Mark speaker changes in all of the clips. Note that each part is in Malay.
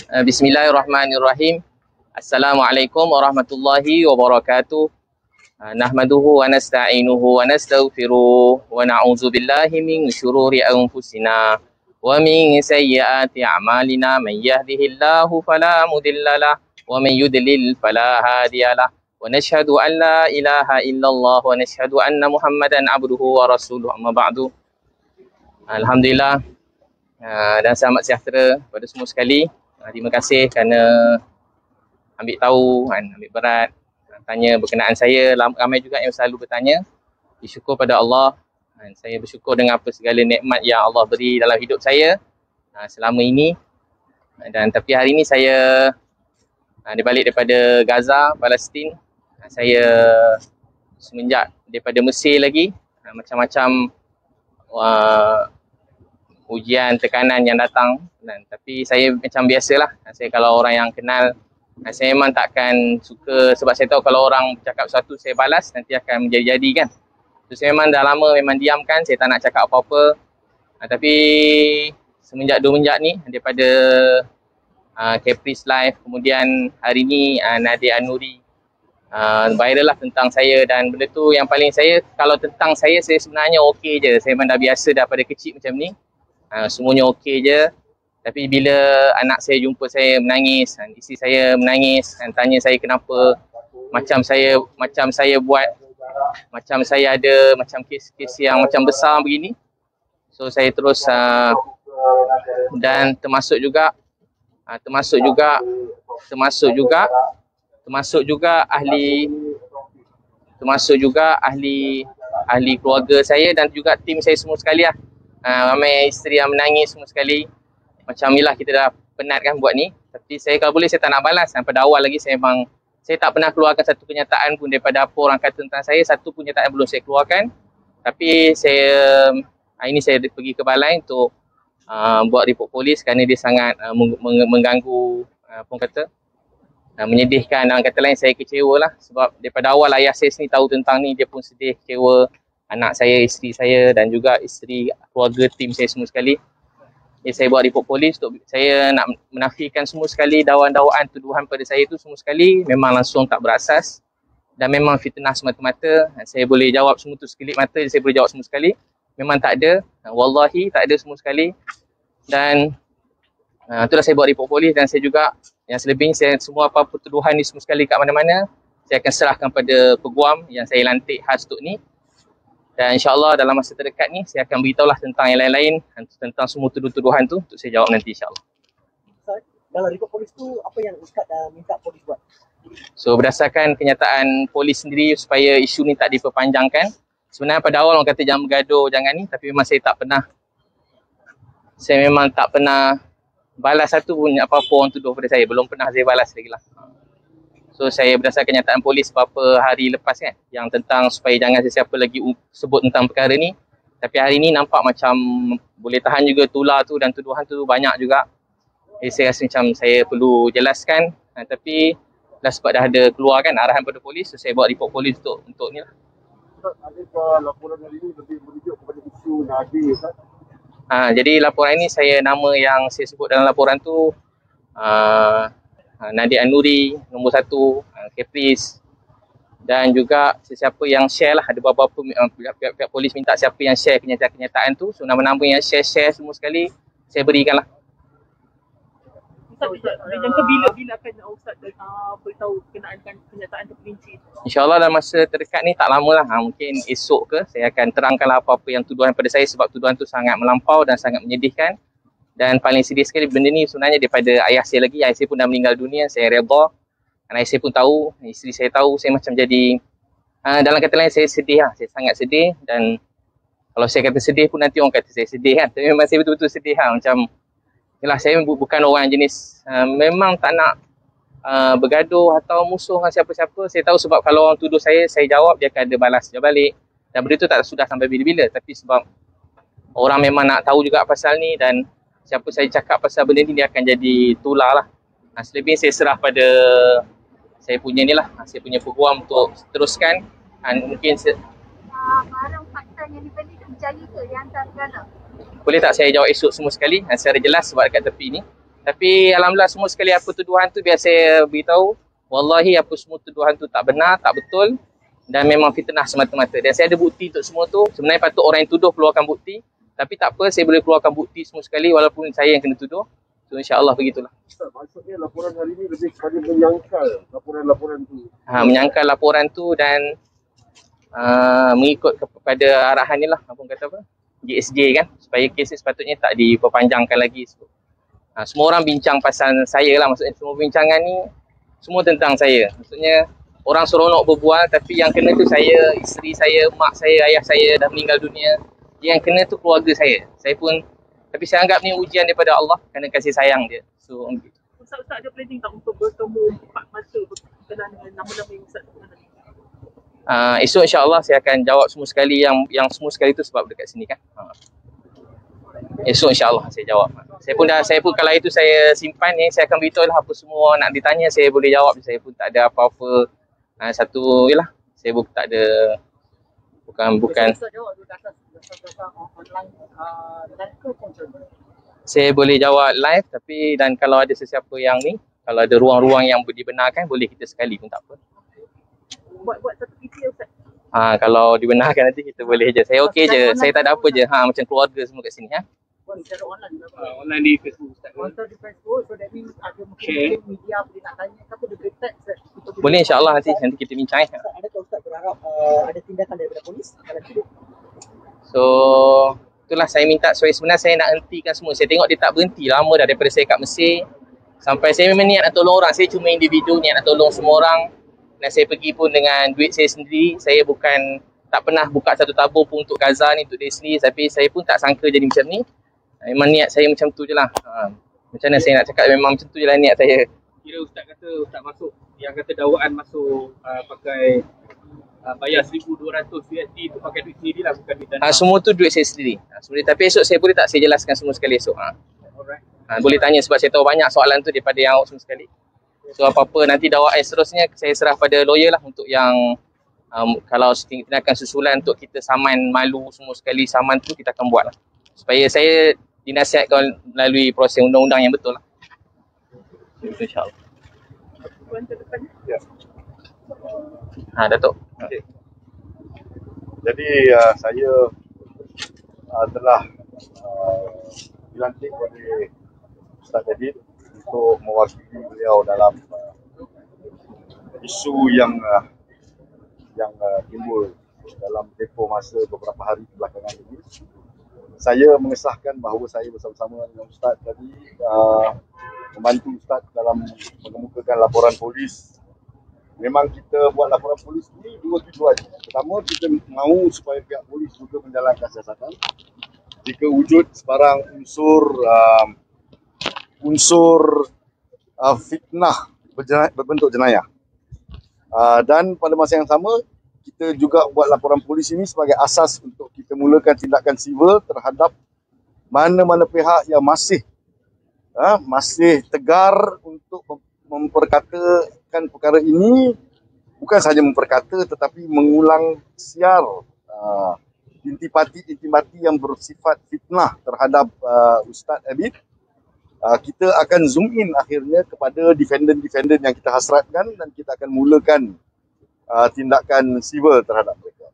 Speaker 1: Bismillahirrahmanirrahim. Assalamualaikum warahmatullahi wabarakatuh. Nahmaduhu wa nasta'inuhu wa nastaghfiruh wa na'udzu billahi min syururi anfusina wa min sayyiati a'malina. Man yahdihillahu fala mudhillalah wa man yudlil fala hadiyalah. Wa nashhadu an la ilaha illallah wa nashhadu anna Muhammadan abduhu wa rasuluh. Amma ba'du. Alhamdulillah dan selamat sejahtera kepada semua sekali. Terima kasih kerana ambil tahu, ambil berat, tanya berkenaan saya. Ramai juga yang selalu bertanya. Bersyukur pada Allah. Saya bersyukur dengan apa segala nikmat yang Allah beri dalam hidup saya selama ini. Dan tapi hari ini saya balik daripada Gaza, Palestin. Saya semenjak daripada Mesir lagi, macam-macam ujian, tekanan yang datang. Tapi saya macam biasalah. Saya kalau orang yang kenal, saya memang takkan suka, sebab saya tahu kalau orang cakap sesuatu saya balas, nanti akan menjadi-jadi kan. So, saya memang dah lama memang diamkan, saya tak nak cakap apa-apa. Tapi semenjak 2 menjak ni, daripada Caprice Live, kemudian hari ni Nadia An-Nuri viral lah tentang saya. Dan benda tu yang paling saya, kalau tentang saya sebenarnya okey je. Saya memang dah biasa daripada kecil macam ni. Semuanya okey je. Tapi bila anak saya jumpa saya menangis, isteri saya menangis dan tanya saya kenapa, macam saya buat, macam saya ada macam kes-kes yang macam besar begini. So saya terus dan termasuk juga ahli keluarga saya dan juga tim saya semua sekali lah. Ramai isteri yang menangis semua sekali. Macam inilah kita dah penat kan buat ni. Tapi saya kalau boleh saya tak nak balas. Pada awal lagi saya tak pernah keluarkan satu kenyataan pun daripada apa orang kata tentang saya. Satu pun kenyataan belum saya keluarkan. Tapi hari ni saya pergi ke balai untuk buat report polis kerana dia sangat mengganggu, menyedihkan. Dan kata lain saya kecewa lah. Sebab daripada awal ayah saya sendiri tahu tentang ni, dia pun sedih, kecewa. Anak saya, isteri saya dan juga isteri keluarga tim saya semua sekali. Saya buat report polis untuk saya nak menafikan semua sekali dakwaan-dakwaan tuduhan pada saya itu semua sekali memang langsung tak berasas dan memang fitnah semata-mata. Saya boleh jawab semua tu sekelip mata, saya boleh jawab semua sekali. Memang tak ada, wallahi tak ada semua sekali. Dan itulah saya buat report polis. Dan saya juga yang selebihnya, saya semua apa-apa tuduhan ni semua sekali kat mana-mana saya akan serahkan pada peguam yang saya lantik khas untuk ni. Dan insyaAllah dalam masa terdekat ni saya akan beritahulah tentang yang lain-lain, tentang semua tuduhan tu untuk saya jawab nanti insyaAllah.
Speaker 2: Dalam report polis tu apa yang Ustaz minta polis buat?
Speaker 1: So berdasarkan kenyataan polis sendiri supaya isu ni tak diperpanjangkan. Sebenarnya pada awal orang kata jangan bergaduh, jangan ni. Tapi memang saya memang tak pernah balas satu pun apa-apa orang tuduh pada saya. Belum pernah saya balas lagi lah. So saya berdasarkan kenyataan polis beberapa hari lepas kan, yang tentang supaya jangan sesiapa lagi sebut tentang perkara ni. Tapi hari ni nampak macam boleh tahan juga tular tu dan tuduhan tu banyak juga. Saya rasa macam saya perlu jelaskan. Tapi dah sebab dah ada keluar kan arahan pada polis, so saya buat report polis untuk ni lah.
Speaker 3: Adakah laporan hari ini lebih merujuk kepada isu Nadia Ustaz?
Speaker 1: Jadi laporan ini nama yang saya sebut dalam laporan tu Nadia An-Nuri, nombor 1, Caprice, dan juga sesiapa yang share lah. Ada beberapa pihak polis minta siapa yang share kenyataan tu. So nama-nama yang share semua sekali saya berikan lah.
Speaker 2: Ustaz, jangka bila akan Ustaz beritahu kenaan kenyataan terperinci?
Speaker 1: InsyaAllah dalam masa terdekat ni tak lama lah. Mungkin esok ke saya akan terangkan apa-apa yang tuduhan pada saya, sebab tuduhan tu sangat melampau dan sangat menyedihkan. Dan paling sedih sekali benda ni sebenarnya daripada ayah saya lagi. Ayah saya pun dah meninggal dunia, saya redha. Dan ayah saya pun tahu, isteri saya tahu, saya macam jadi dalam kata lain saya sedih lah. Saya sangat sedih. Dan kalau saya kata sedih pun nanti orang kata saya sedih kan. Tapi memang saya betul-betul sedih lah. Macam yalah, saya bukan orang jenis memang tak nak bergaduh atau musuh dengan siapa-siapa. Saya tahu sebab kalau orang tuduh saya jawab, dia akan ada balas dia balik. Dan benda tu tak sudah sampai bila-bila. Tapi sebab orang memang nak tahu juga pasal ni, dan siapa saya cakap pasal benda ni dia akan jadi tular lah. Selebihnya saya serah pada saya punya ni lah, saya punya peguam untuk teruskan. Mungkin
Speaker 4: barang fakta yang dibeli percaya ke yang hantar segala?
Speaker 1: Boleh tak saya jawab esok semua sekali secara jelas sebab dekat tepi ni. Tapi alhamdulillah semua sekali apa tuduhan tu biar saya beritahu, wallahi apa semua tuduhan tu tak benar, tak betul dan memang fitnah semata-mata. Dan saya ada bukti untuk semua tu. Sebenarnya patut orang yang tuduh keluarkan bukti, tapi tak apa, saya boleh keluarkan bukti semua sekali walaupun saya yang kena tuduh. So insya-Allah begitulah.
Speaker 3: Ustaz, maksudnya laporan hari ini lebih kepada menyangkal laporan-laporan tu.
Speaker 1: Menyangkal laporan tu dan mengikut kepada arahan ni lah, apa kata apa? GSJ kan, supaya kes sepatutnya tak diperpanjangkan lagi. Semua orang bincang pasal saya lah, maksudnya semua bincangan ni semua tentang saya. Maksudnya orang seronok berbual tapi yang kena tu saya, isteri saya, mak saya, ayah saya dah meninggal dunia. Yang kena tu keluarga saya. Saya pun, tapi saya anggap ni ujian daripada Allah kerana kasih sayang dia. So
Speaker 2: Ustaz ada planning tak untuk bertemu empat masa berkenaan dengan nama-nama yang Ustaz sebutkan tadi?
Speaker 1: esok insya-Allah saya akan jawab semua sekali yang semua sekali tu sebab dekat sini kan. Esok insya-Allah saya jawab. Saya pun kalau itu saya simpan ni, saya akan beritahu lah apa semua nak ditanya, saya boleh jawab. Saya pun tak ada apa-apa satu yalah. Saya pun tak ada bukan saya boleh jawab live, tapi dan kalau ada sesiapa yang ni, kalau ada ruang-ruang yang dibenarkan boleh kita sekali pun tak apa.
Speaker 2: Buat satu video Ustaz.
Speaker 1: Kalau dibenarkan nanti kita boleh je. Saya okey je. Saya tak ada apa je. Macam keluarga semua kat sini
Speaker 2: Secara online
Speaker 5: online di Facebook Ustaz.
Speaker 2: Di Facebook, so that means ada mungkin media boleh nak tanya ke apa dekat teks.
Speaker 1: Boleh insya-Allah nanti kita bincang.
Speaker 2: Adakah Ustaz berharap ada tindakan daripada polis kalau tidak?
Speaker 1: So itulah saya minta. So sebenarnya saya nak hentikan semua. Saya tengok dia tak berhenti lama dah daripada saya kat Mesir. Sampai saya memang niat nak tolong orang. Saya cuma individu niat nak tolong semua orang. Dan saya pergi pun dengan duit saya sendiri. Saya bukan tak pernah buka satu tabur pun untuk Gaza ni, untuk diri sendiri. Tapi saya pun tak sangka jadi macam ni. Memang niat saya macam tu je lah. Macam mana saya nak cakap, memang macam tu je lah niat saya.
Speaker 5: Kira Ustaz kata Ustaz masuk, yang kata dakwaan masuk pakai bayar 1,200 USD tu pakai duit sendiri lah, bukan duit dana.
Speaker 1: Semua tu duit saya sendiri. Tapi esok saya boleh tak saya jelaskan semua sekali esok.
Speaker 5: Alright.
Speaker 1: Boleh tanya sebab saya tahu banyak soalan tu daripada yang awak semua sekali. So apa-apa nanti dakwaan seterusnya saya serah pada lawyer lah untuk yang kalau tindakan susulan untuk kita saman malu semua sekali, saman tu kita akan buat lah. Supaya saya dinasihatkan melalui proses undang-undang yang betul lah. InsyaAllah.
Speaker 3: Ya.
Speaker 1: Datuk.
Speaker 3: Okay. Jadi saya telah dilantik oleh Ustaz David untuk mewakili beliau dalam isu yang timbul dalam tempoh masa beberapa hari belakangan ini. Saya mengesahkan bahawa saya bersama-sama dengan Ustaz tadi membantu Ustaz dalam mengemukakan laporan polis. Memang kita buat laporan polis ni dua tujuan. Pertama, kita mahu supaya pihak polis juga menjalankan siasatan. Jika wujud sebarang unsur fitnah berbentuk jenayah. Dan pada masa yang sama, kita juga buat laporan polis ini sebagai asas untuk kita mulakan tindakan sivil terhadap mana-mana pihak yang masih tegar untuk memperkatakan perkara ini, bukan sahaja memperkata tetapi mengulang siar intimati yang bersifat fitnah terhadap Ustaz Abid. Kita akan zoom in akhirnya kepada defendant yang kita hasratkan dan kita akan mulakan tindakan sivil terhadap mereka.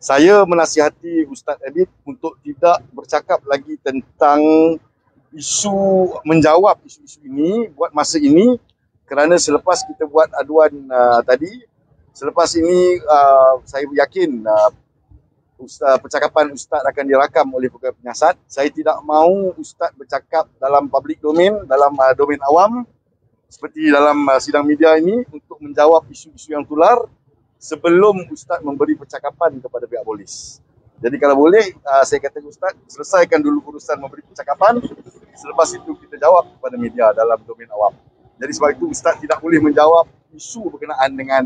Speaker 3: Saya menasihati Ustaz Abid untuk tidak bercakap lagi tentang menjawab isu-isu ini buat masa ini, kerana selepas kita buat aduan tadi, selepas ini saya yakin percakapan Ustaz akan dirakam oleh pegawai penyiasat. Saya tidak mahu Ustaz bercakap dalam public domain, dalam domain awam seperti dalam sidang media ini untuk menjawab isu-isu yang tular sebelum Ustaz memberi percakapan kepada pihak polis. Jadi kalau boleh, saya kata Ustaz, selesaikan dulu urusan memberi percakapan, selepas itu kita jawab kepada media dalam domain awam. Jadi sebab itu Ustaz tidak boleh menjawab isu berkenaan dengan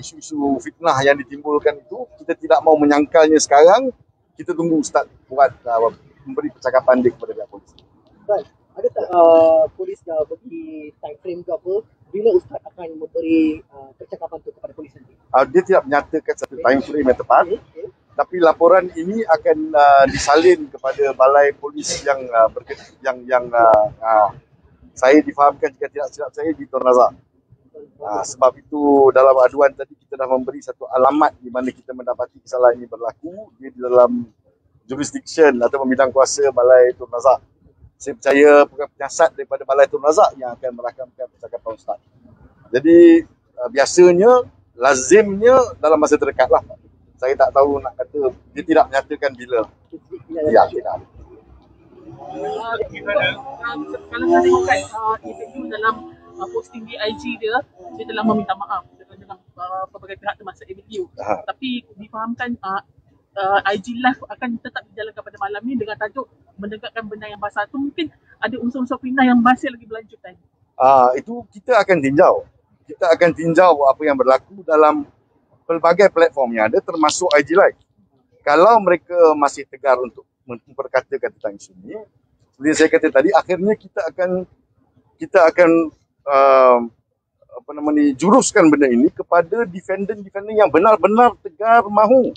Speaker 3: isu-isu fitnah yang ditimbulkan itu. Kita tidak mau menyangkalnya sekarang. Kita tunggu Ustaz buat memberi percakapan dia kepada pihak polis.
Speaker 6: Baik. Ada tak polis dah bagi time frame ke apa bila Ustaz akan memberi percakapan tu kepada polis nanti?
Speaker 3: Dia tidak menyatakan satu time frame yang tepat. Tapi laporan ini akan disalin kepada balai polis yang saya difahamkan jika tidak silap saya di Tun Razak. Sebab itu dalam aduan tadi kita dah memberi satu alamat di mana kita mendapati kesalahan ini berlaku. Dia di dalam jurisdiction atau bidang kuasa Balai Tun Razak. Saya percaya penyiasat daripada Balai Tun Razak yang akan merakamkan percakapan Ustaz. Jadi biasanya, lazimnya dalam masa terdekat lah. Saya tak tahu nak kata, dia tidak menyatakan bila. Ya, tidak.
Speaker 2: Kalau saya tengok kan, individu dalam posting di IG dia telah meminta maaf dengan pelbagai pihak termasuk ABU. Tapi difahamkan IG Live akan tetap dijalankan pada malam ni dengan tajuk menegakkan benar yang basah. Itu mungkin ada unsur-unsur fitnah yang masih lagi berlanjutan.
Speaker 3: Itu kita akan tinjau. Kita akan tinjau apa yang berlaku dalam pelbagai platform yang ada termasuk IG Live. Kalau mereka masih tegar untuk memperkatakan tentang isu ini, seperti saya kata tadi, akhirnya kita akan juruskan benda ini kepada defendant yang benar-benar tegar mahu.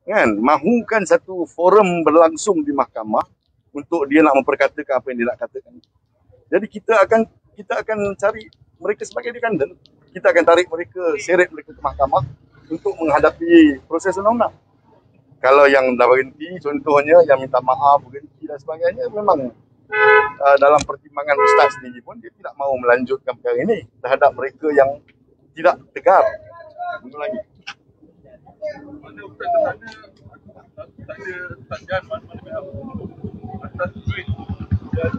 Speaker 3: Kan, mahukan satu forum berlangsung di mahkamah untuk dia nak memperkatakan apa yang dia nak katakan. Jadi kita akan cari mereka sebagai defendant. Kita akan tarik mereka, seret mereka ke mahkamah untuk menghadapi proses undang-undang. Kalau yang dah berhenti, contohnya yang minta maaf, berhenti dan sebagainya, memang dalam pertimbangan Ustaz sendiri pun dia tidak mahu melanjutkan perkara ini terhadap mereka yang tidak tegar mengulangi.
Speaker 7: Mana Ustaz tanya, tak ada sajian mana atas duit dan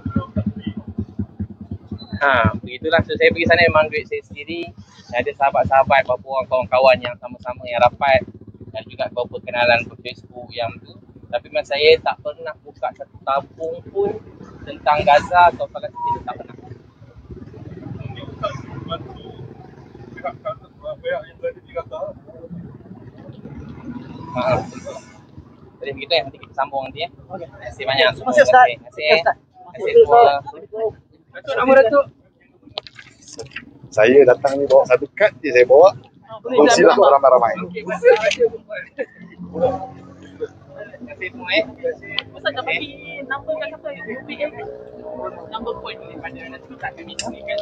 Speaker 1: begitulah. So saya pergi sana memang duit saya sendiri. Ada sahabat-sahabat, beberapa orang kawan-kawan yang sama-sama yang rapat dan juga beberapa kenalan di Facebook yang tu. Tapi memang saya tak pernah buka satu tabung pun tentang Gaza atau Palestin, tak pernah.
Speaker 7: ini Ustaz bantu pihak yang berada di Gaza.
Speaker 1: Jadi begitu ya, nanti kita sambung nanti ya.
Speaker 6: Okey.
Speaker 1: Terima kasih banyak.
Speaker 6: Terima kasih Ustaz.
Speaker 1: Terima kasih. Terima kasih semua.
Speaker 5: Datuk, nama Datuk.
Speaker 3: Saya datang ni bawa satu kad je saya bawa. Kongsilah ramai-ramai.
Speaker 1: Terima kasih semua ya.
Speaker 2: Ustaz dah bagi number kan apa UPA number point pada nanti tak kami sini kan.